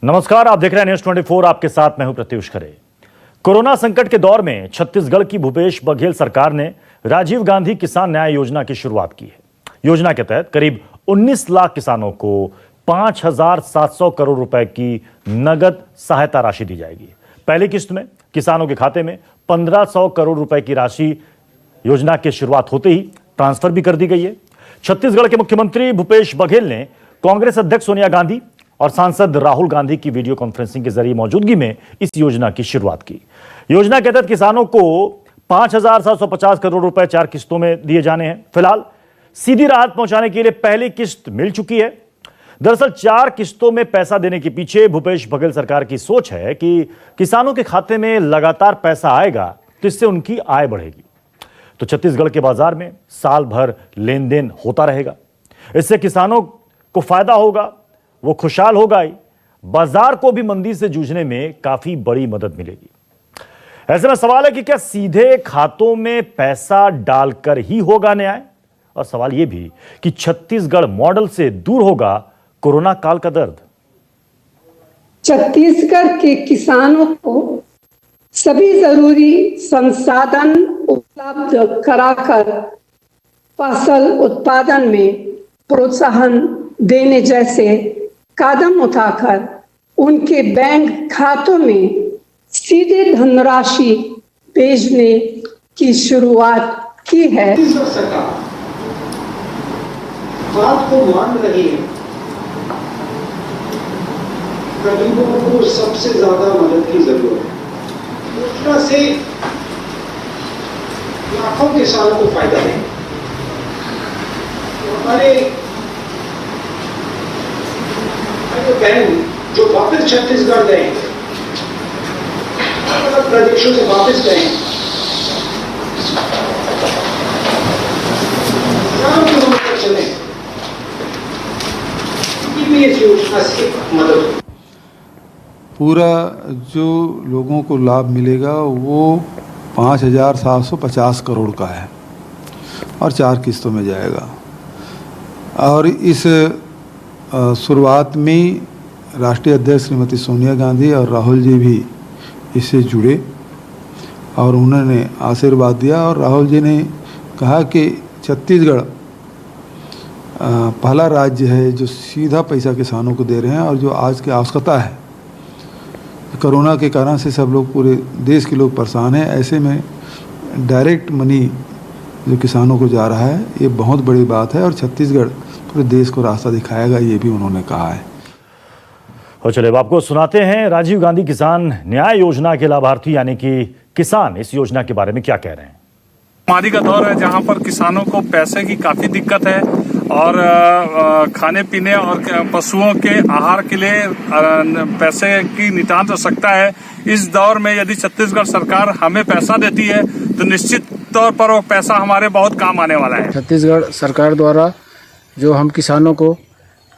नमस्कार, आप देख रहे हैं न्यूज 24। आपके साथ मैं हूं प्रत्युष खरे। कोरोना संकट के दौर में छत्तीसगढ़ की भूपेश बघेल सरकार ने राजीव गांधी किसान न्याय योजना की शुरुआत की है। योजना के तहत करीब 19 लाख किसानों को 5,700 करोड़ रुपए की नगद सहायता राशि दी जाएगी। पहली किस्त में किसानों के खाते में 1,500 करोड़ रुपए की राशि योजना की शुरुआत होते ही ट्रांसफर भी कर दी गई है। छत्तीसगढ़ के मुख्यमंत्री भूपेश बघेल ने कांग्रेस अध्यक्ष सोनिया गांधी और सांसद राहुल गांधी की वीडियो कॉन्फ्रेंसिंग के जरिए मौजूदगी में इस योजना की शुरुआत की। योजना के तहत किसानों को 5,750 करोड़ रुपए 4 किस्तों में दिए जाने हैं। फिलहाल सीधी राहत पहुंचाने के लिए पहली किस्त मिल चुकी है। दरअसल 4 किस्तों में पैसा देने के पीछे भूपेश बघेल सरकार की सोच है कि किसानों के खाते में लगातार पैसा आएगा तो इससे उनकी आय बढ़ेगी, तो छत्तीसगढ़ के बाजार में साल भर लेन देन होता रहेगा। इससे किसानों को फायदा होगा, वो खुशहाल होगा ही, बाजार को भी मंदी से जूझने में काफी बड़ी मदद मिलेगी। ऐसे में सवाल है कि क्या सीधे खातों में पैसा डालकर ही होगा न्याय, और सवाल यह भी कि छत्तीसगढ़ मॉडल से दूर होगा कोरोना काल का दर्द। छत्तीसगढ़ के किसानों को सभी जरूरी संसाधन उपलब्ध कराकर फसल उत्पादन में प्रोत्साहन देने जैसे कदम उठाकर उनके बैंक खातों में सीधे धनराशि भेजने की शुरुआत की है। सरकार बात को मान रही है। गरीबों को सबसे ज्यादा मदद की जरूरत है। योजना से लाखों किसानों को फायदा है। हमारे बहन जो वापस छत्तीसगढ़ गए, अलग प्रदेशों से वापस गए, किलोमीटर चले, भी इस योजना से मदद। पूरा जो लोगों को लाभ मिलेगा वो 5,750 करोड़ का है और 4 किस्तों में जाएगा। और इस शुरुआत में राष्ट्रीय अध्यक्ष श्रीमती सोनिया गांधी और राहुल जी भी इससे जुड़े और उन्होंने आशीर्वाद दिया। और राहुल जी ने कहा कि छत्तीसगढ़ पहला राज्य है जो सीधा पैसा किसानों को दे रहे हैं, और जो आज की आवश्यकता है, कोरोना के कारण से सब लोग, पूरे देश के लोग परेशान हैं, ऐसे में डायरेक्ट मनी जो किसानों को जा रहा है ये बहुत बड़ी बात है और छत्तीसगढ़ पूरे देश को रास्ता दिखाएगा, ये भी उन्होंने कहा है। और चलिए अब आपको सुनाते हैं राजीव गांधी किसान न्याय योजना के लाभार्थी यानी कि किसान इस योजना के बारे में क्या कह रहे हैं। महामारी का दौर है जहां पर किसानों को पैसे की काफी दिक्कत है और खाने पीने और पशुओं के आहार के लिए पैसे की नितांत आवश्यकता है। इस दौर में यदि छत्तीसगढ़ सरकार हमें पैसा देती है तो निश्चित तौर पर वो पैसा हमारे बहुत काम आने वाला है। छत्तीसगढ़ सरकार द्वारा जो हम किसानों को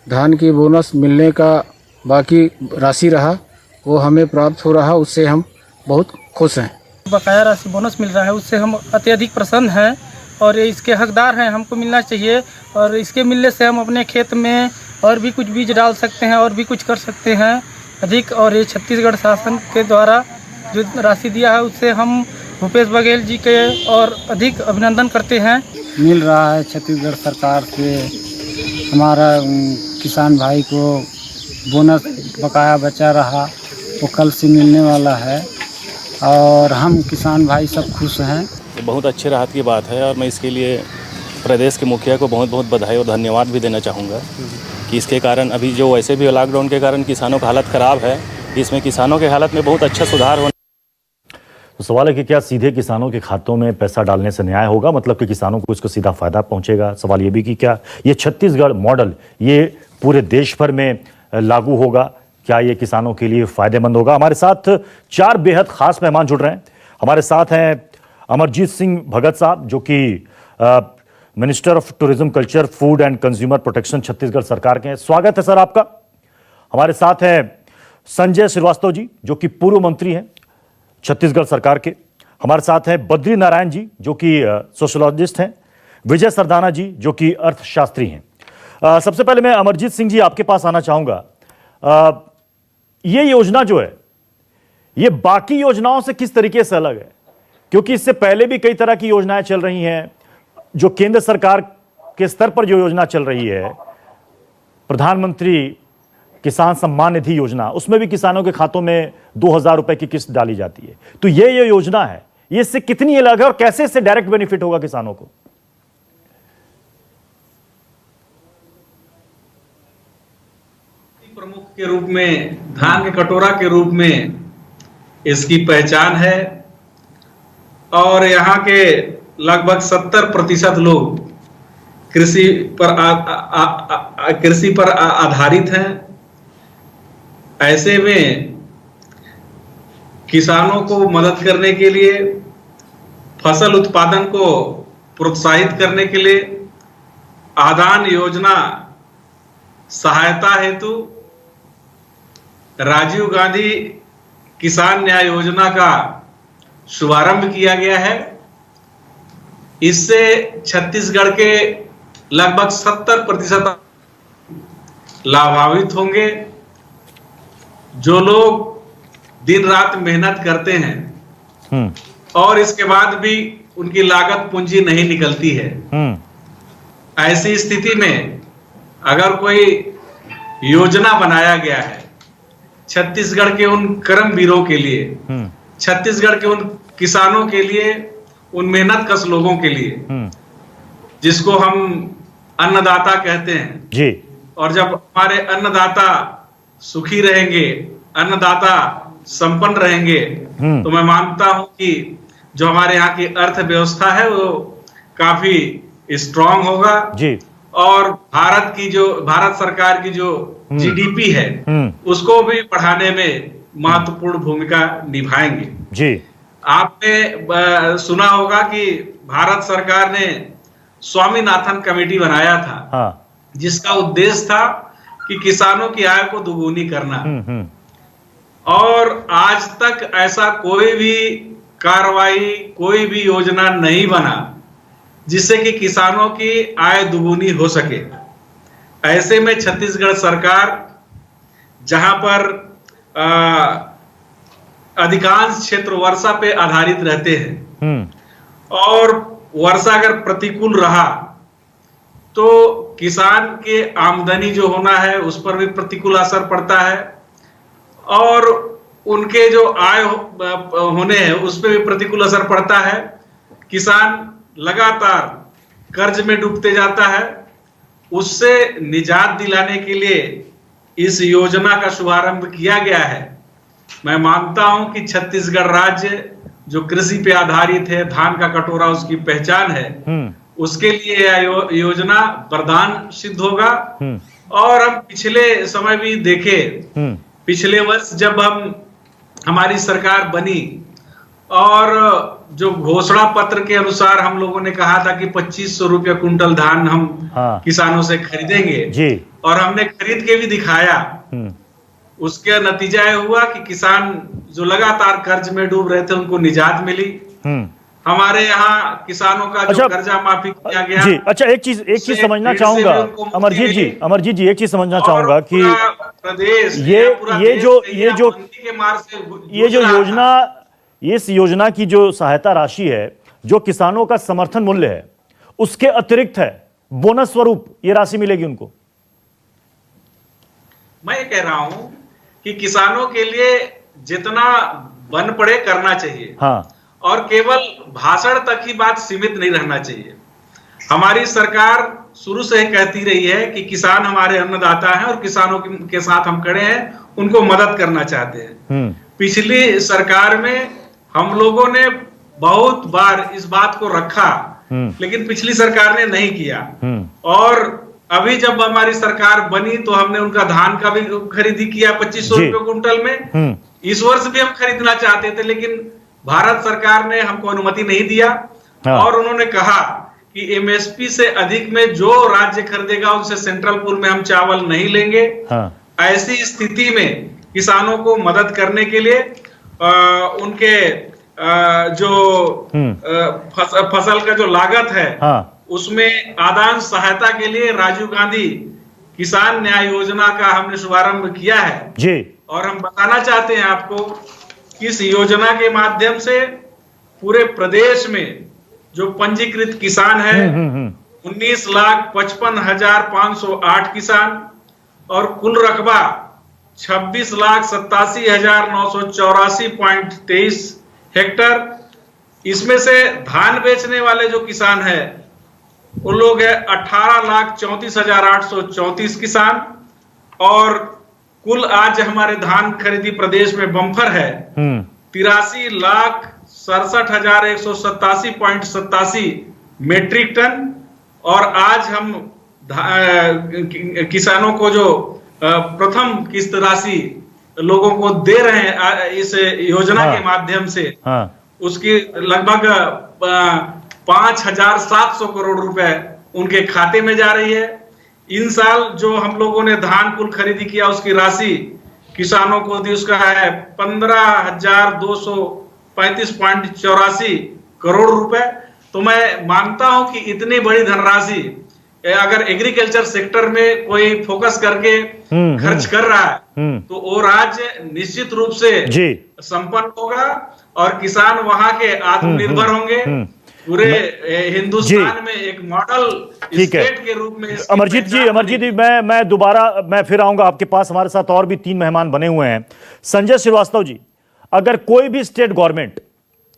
धान की बोनस मिलने का बाकी राशि रहा वो हमें प्राप्त हो रहा, उससे हम बहुत खुश हैं। बकाया राशि बोनस मिल रहा है, उससे हम अत्यधिक प्रसन्न हैं और इसके हकदार हैं, हमको मिलना चाहिए। और इसके मिलने से हम अपने खेत में और भी कुछ बीज डाल सकते हैं और भी कुछ कर सकते हैं अधिक। और ये छत्तीसगढ़ शासन के द्वारा जो राशि दिया है उससे हम भूपेश बघेल जी के और अधिक अभिनंदन करते हैं। मिल रहा है छत्तीसगढ़ सरकार से, हमारा किसान भाई को बोनस बकाया बचा रहा वो कल से मिलने वाला है और हम किसान भाई सब खुश हैं। बहुत अच्छी राहत की बात है और मैं इसके लिए प्रदेश के मुखिया को बहुत बहुत बधाई और धन्यवाद भी देना चाहूँगा कि इसके कारण अभी जो वैसे भी लॉकडाउन के कारण किसानों का हालत ख़राब है, इसमें किसानों के हालत में बहुत अच्छा सुधार होना। तो सवाल है कि क्या सीधे किसानों के खातों में पैसा डालने से न्याय होगा, मतलब कि किसानों को इसको सीधा फायदा पहुंचेगा। सवाल ये भी कि क्या ये छत्तीसगढ़ मॉडल ये पूरे देश भर में लागू होगा, क्या ये किसानों के लिए फायदेमंद होगा। हमारे साथ 4 बेहद खास मेहमान जुड़ रहे हैं। हमारे साथ हैं अमरजीत सिंह भगत साहब जो कि minister of tourism, culture, food and consumer protection Chhattisgarh सरकार के हैं। स्वागत है सर आपका। हमारे साथ हैं संजय श्रीवास्तव जी जो कि पूर्व मंत्री हैं छत्तीसगढ़ सरकार के। हमारे साथ हैं बद्री नारायण जी जो कि सोशोलॉजिस्ट हैं, विजय सरदाना जी जो कि अर्थशास्त्री हैं। सबसे पहले मैं अमरजीत सिंह जी आपके पास आना चाहूंगा। ये योजना जो है ये बाकी योजनाओं से किस तरीके से अलग है? क्योंकि इससे पहले भी कई तरह की योजनाएं चल रही हैं। जो केंद्र सरकार के स्तर पर जो योजना चल रही है, प्रधानमंत्री किसान सम्मान निधि योजना, उसमें भी किसानों के खातों में 2,000 रुपए की किस्त डाली जाती है। तो ये योजना है, ये इससे कितनी अलग है और कैसे इससे डायरेक्ट बेनिफिट होगा किसानों को? प्रमुख के रूप में, धान के कटोरा के रूप में इसकी पहचान है और यहाँ के लगभग 70% लोग कृषि पर आधारित हैं। ऐसे में किसानों को मदद करने के लिए, फसल उत्पादन को प्रोत्साहित करने के लिए आदान योजना सहायता हेतु राजीव गांधी किसान न्याय योजना का शुभारंभ किया गया है। इससे छत्तीसगढ़ के लगभग 70% लाभान्वित होंगे। जो लोग दिन रात मेहनत करते हैं और इसके बाद भी उनकी लागत पूंजी नहीं निकलती है, ऐसी स्थिति में अगर कोई योजना बनाया गया है छत्तीसगढ़ के उन कर्मवीरों के लिए, छत्तीसगढ़ के उन किसानों के लिए, उन मेहनत कश लोगों के लिए जिसको हम अन्नदाता कहते हैं जी। और जब हमारे अन्नदाता सुखी रहेंगे, अन्नदाता संपन्न रहेंगे, तो मैं मानता हूं कि जो हमारे यहाँ की अर्थव्यवस्था है वो काफी स्ट्रांग होगा जी। और भारत सरकार की जो जीडीपी है उसको भी बढ़ाने में महत्वपूर्ण भूमिका निभाएंगे जी। आपने सुना होगा कि भारत सरकार ने स्वामीनाथन कमेटी बनाया था, जिसका उद्देश्य था कि किसानों की आय को दुगुनी करना। और आज तक ऐसा कोई भी कार्रवाई, कोई भी योजना नहीं बना जिससे कि किसानों की आय दुगुनी हो सके। ऐसे में छत्तीसगढ़ सरकार, जहां पर अधिकांश क्षेत्र वर्षा पे आधारित रहते हैं और वर्षा अगर प्रतिकूल रहा तो किसान के आमदनी जो होना है उस पर भी प्रतिकूल असर पड़ता है और उनके जो आय होने हैं उस पर भी प्रतिकूल असर पड़ता है। किसान लगातार कर्ज में डूबते जाता है। उससे निजात दिलाने के लिए इस योजना का शुभारंभ किया गया है। मैं मानता हूं कि छत्तीसगढ़ राज्य जो कृषि पे आधारित है, धान का कटोरा उसकी पहचान है, उसके लिए यह योजना वरदान सिद्ध होगा। और हम पिछले समय भी देखे, पिछले वर्ष जब हमारी सरकार बनी और जो घोषणा पत्र के अनुसार हम लोगों ने कहा था कि 2500 रुपया कुंटल धान हम किसानों से खरीदेंगे जी। और हमने खरीद के भी दिखाया। उसके नतीजा यह हुआ कि किसान जो लगातार कर्ज में डूब रहे थे उनको निजात मिली। हमारे यहाँ किसानों का जो कर्जा माफी किया गया जी। अच्छा, एक चीज समझना चाहूंगा अमरजीत जी, एक चीज समझना चाहूंगा कि प्रदेश इस योजना की जो सहायता राशि है, जो किसानों का समर्थन मूल्य है, उसके अतिरिक्त है, बोनस स्वरूप ये राशि मिलेगी उनको। मैं ये कह रहा हूं कि किसानों के लिए जितना बन पड़े करना चाहिए। और केवल भाषण तक ही बात सीमित नहीं रहना चाहिए। हमारी सरकार शुरू से ही कहती रही है कि किसान हमारे अन्नदाता हैं और किसानों के साथ हम खड़े हैं, उनको मदद करना चाहते हैं। पिछली सरकार में हम लोगों ने बहुत बार इस बात को रखा, लेकिन पिछली सरकार ने नहीं किया। और अभी जब हमारी सरकार बनी तो हमने उनका धान का भी खरीदी किया 2500 रुपये कुंटल में। इस वर्ष भी हम खरीदना चाहते थे, लेकिन भारत सरकार ने हमको अनुमति नहीं दिया। और उन्होंने कहा कि एमएसपी से अधिक में जो राज्य खरीदेगा उनसे सेंट्रल पूल में हम चावल नहीं लेंगे। ऐसी स्थिति में किसानों को मदद करने के लिए उनके जो फसल का जो लागत है उसमें आदान सहायता के लिए राजीव गांधी किसान न्याय योजना का हमने शुभारंभ किया है जी। और हम बताना चाहते हैं आपको कि इस योजना के माध्यम से पूरे प्रदेश में जो पंजीकृत किसान है 19,55,508 किसान और कुल रकबा 26,87,984.23 हेक्टर। इसमें से धान बेचने वाले जो किसान है वो लोग है 18,34,834 किसान और कुल आज हमारे धान खरीदी प्रदेश में बम्पर है 83,67,187.87 मेट्रिक टन। और आज हम किसानों को जो प्रथम किस्त राशि लोगों को दे रहे हैं इस योजना के माध्यम से, उसकी लगभग 5,700 करोड़ रुपए उनके खाते में जा रही है। इन साल जो हम लोगों ने धान कुल खरीदी किया उसकी राशि किसानों को दी, उसका है 15,235.84 करोड़ रुपए। तो मैं मानता हूं कि इतनी बड़ी धनराशि अगर एग्रीकल्चर सेक्टर में कोई फोकस करके खर्च कर रहा है तो वो राज्य निश्चित रूप से संपन्न होगा और किसान वहां के आत्मनिर्भर होंगे। पूरे हिंदुस्तान में एक मॉडल स्टेट के रूप में। अमरजीत जी मैं फिर आऊंगा आपके पास। हमारे साथ और भी 3 मेहमान बने हुए हैं। संजय श्रीवास्तव जी, अगर कोई भी स्टेट गवर्नमेंट,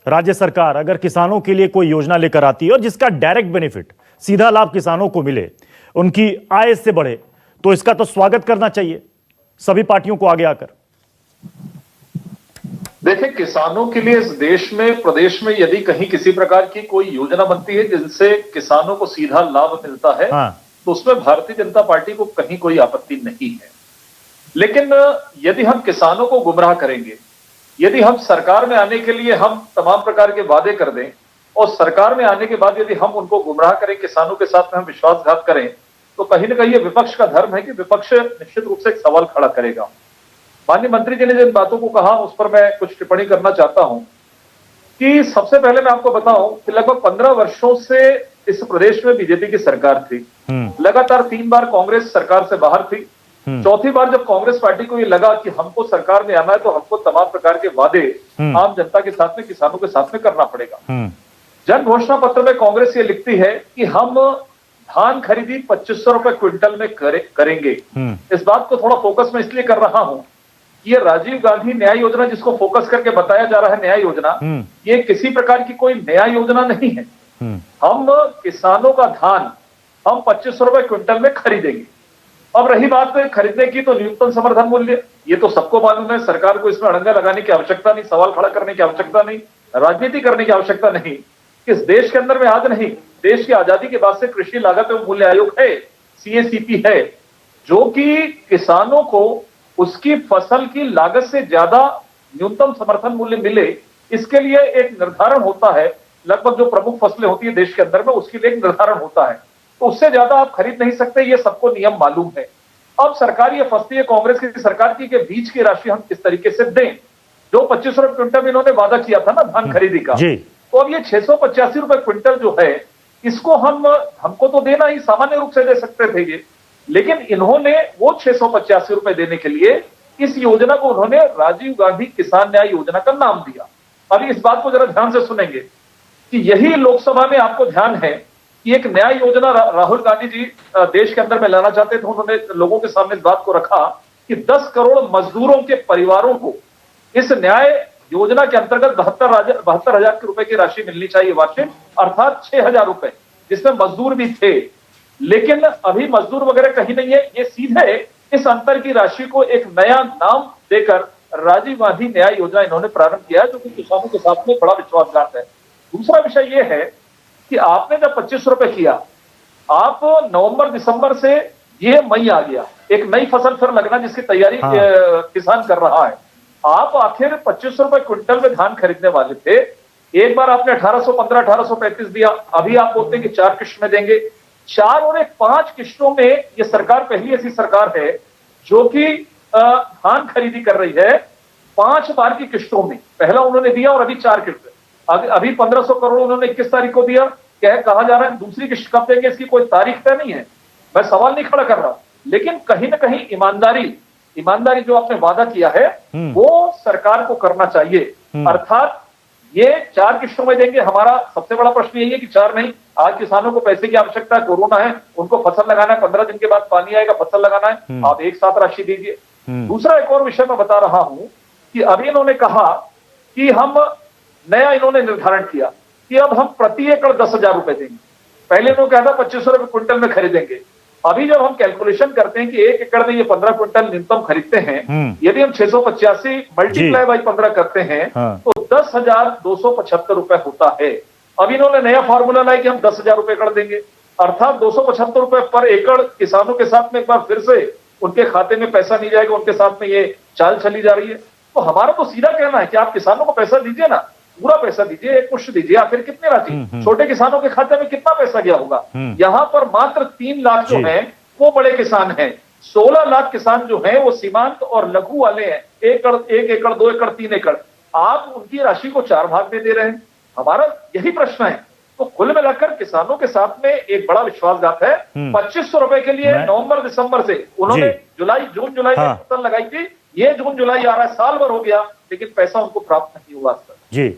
राज्य सरकार अगर किसानों के लिए कोई योजना लेकर आती है और जिसका डायरेक्ट बेनिफिट, सीधा लाभ किसानों को मिले, उनकी आय से बढ़े, तो इसका तो स्वागत करना चाहिए सभी पार्टियों को आगे आकर। देखिए, किसानों के लिए इस देश में, प्रदेश में यदि कहीं किसी प्रकार की कोई योजना बनती है जिनसे किसानों को सीधा लाभ मिलता है तो उसमें भारतीय जनता पार्टी को कहीं कोई आपत्ति नहीं है। लेकिन यदि हम किसानों को गुमराह करेंगे, यदि हम सरकार में आने के लिए हम तमाम प्रकार के वादे कर दें और सरकार में आने के बाद यदि हम उनको गुमराह करें, किसानों के साथ में हम विश्वासघात करें, तो कहीं ना कहीं ये विपक्ष का धर्म है कि विपक्ष निश्चित रूप से एक सवाल खड़ा करेगा। माननीय मंत्री जी ने जिन बातों को कहा उस पर मैं कुछ टिप्पणी करना चाहता हूं कि सबसे पहले मैं आपको बताऊं कि लगभग 15 वर्षों से इस प्रदेश में बीजेपी की सरकार थी। लगातार 3 बार कांग्रेस सरकार से बाहर थी। चौथी बार जब कांग्रेस पार्टी को ये लगा कि हमको सरकार में आना है तो हमको तमाम प्रकार के वादे आम जनता के साथ में, किसानों के साथ में करना पड़ेगा। जन घोषणा पत्र में कांग्रेस ये लिखती है कि हम धान खरीदी 2500 रुपए क्विंटल में करेंगे। इस बात को थोड़ा फोकस में इसलिए कर रहा हूं, ये राजीव गांधी न्याय योजना जिसको फोकस करके बताया जा रहा है न्याय योजना, ये किसी प्रकार की कोई नया योजना नहीं है। हम किसानों का धान हम 2500 रुपए क्विंटल में खरीदेंगे। अब रही बात खरीदने की, तो न्यूनतम समर्थन मूल्य ये तो सबको मालूम है, सरकार को इसमें अड़ंगा लगाने की आवश्यकता नहीं, सवाल खड़ा करने की आवश्यकता नहीं, राजनीति करने की आवश्यकता नहीं। इस देश के अंदर में आज नहीं, देश की आजादी के बाद से कृषि लागत एवं मूल्य आयोग है, CACP है, जो कि किसानों को उसकी फसल की लागत से ज्यादा न्यूनतम समर्थन मूल्य मिले, इसके लिए एक निर्धारण होता है। लगभग जो प्रमुख फसलें होती है देश के अंदर में, उसके लिए एक निर्धारण होता है, तो उससे ज्यादा आप खरीद नहीं सकते, ये सबको नियम मालूम है। अब सरकार ये फंसती है कांग्रेस की सरकार की, के बीच की राशि हम किस तरीके से दें। जो 2500 रुपए क्विंटल में इन्होंने वादा किया था ना धान खरीदी का, तो अब ये 685 रुपए क्विंटल जो है, इसको हमको तो देना ही सामान्य रूप से दे सकते थे ये, लेकिन इन्होंने वो 685 रुपए देने के लिए इस योजना को उन्होंने राजीव गांधी किसान न्याय योजना का नाम दिया। अभी इस बात को जरा ध्यान से सुनेंगे कि यही लोकसभा में आपको ध्यान है कि एक न्याय योजना राहुल गांधी जी देश के अंदर में लाना चाहते थे। उन्होंने लोगों के सामने इस बात को रखा कि 10 करोड़ मजदूरों के परिवारों को इस न्याय योजना के अंतर्गत 72,000 रुपए की राशि मिलनी चाहिए वार्षिक, अर्थात 6,000 रुपए, जिसमें मजदूर भी थे। लेकिन अभी मजदूर वगैरह कहीं नहीं है, ये सीधे इस अंतर की राशि को एक नया नाम देकर राजीव गांधी न्याय योजना इन्होंने प्रारंभ किया है, जो कि किसानों के साथ में बड़ा विश्वासघात है। दूसरा विषय यह है कि आपने जब 25 रुपए किया, आप नवंबर दिसंबर से ये मई आ गया, एक नई फसल फिर लगना जिसकी तैयारी किसान कर रहा है। आप आखिर 25 रुपए क्विंटल में धान खरीदने वाले थे, एक बार आपने 1815, 1835 दिया, अभी आप बोलते हैं कि 4 किश्त में देंगे। 4 और 5 किश्तों में ये सरकार पहली ऐसी सरकार है जो कि धान खरीदी कर रही है 5 बार की किश्तों में। पहला उन्होंने दिया और अभी 4 किश्त, अभी 1500 करोड़ उन्होंने 21 तारीख को दिया। कहा जा रहा है दूसरी किश्त कब देंगे, इसकी कोई तारीख तय नहीं है। मैं सवाल नहीं खड़ा कर रहा, लेकिन कहीं ना कहीं ईमानदारी ईमानदारी जो आपने वादा किया है वो सरकार को करना चाहिए। अर्थात ये 4 किश्तों में देंगे। हमारा सबसे बड़ा प्रश्न यही है कि 4 नहीं, आज किसानों को पैसे की आवश्यकता है, कोरोना है, उनको फसल लगाना है, 15 दिन के बाद पानी आएगा, फसल लगाना है, आप एक साथ राशि दीजिए। दूसरा एक और विषय मैं बता रहा हूं कि अभी इन्होंने कहा कि हम नया इन्होंने निर्धारण किया कि अब हम प्रति एकड़ 10,000 रुपए देंगे। पहले इन्होंने कहा था 2500 रुपए क्विंटल में खरीदेंगे। अभी जब हम कैलकुलेशन करते हैं कि 1 एकड़ में ये 15 क्विंटल न्यूनतम खरीदते हैं, यदि हम 685 मल्टीप्लाई बाई 15 करते हैं तो 10,275 रुपए होता है। अब इन्होंने नया फॉर्मूला लाया कि हम 10,000 रुपए एकड़ देंगे, अर्थात 275 रुपए पर एकड़ किसानों के साथ में एक बार फिर से उनके खाते में पैसा नहीं जाएगा, उनके साथ में ये चाल चली जा रही है। तो हमारा तो सीधा कहना है कि आप किसानों को पैसा दीजिए ना, पूरा पैसा दीजिए, एक पुष्ट दीजिए, आखिर कितनी राशि छोटे किसानों के खाते में कितना पैसा गया होगा। यहाँ पर मात्र 3 लाख जो हैं वो बड़े किसान हैं, 16 लाख किसान जो हैं वो सीमांत और लघु वाले हैं, 1 एकड़ 2 एकड़ 3 एकड़। आप उनकी राशि को 4 भाग में दे रहे हैं। हमारा यही प्रश्न है। तो कुल मिलाकर किसानों के साथ में एक बड़ा विश्वासघात है। 2500 रुपए के लिए नवंबर दिसंबर से उन्होंने जून जुलाई में फसल लगाई थी, ये जून जुलाई आ रहा है, साल भर हो गया, लेकिन पैसा उनको प्राप्त नहीं हुआ। जी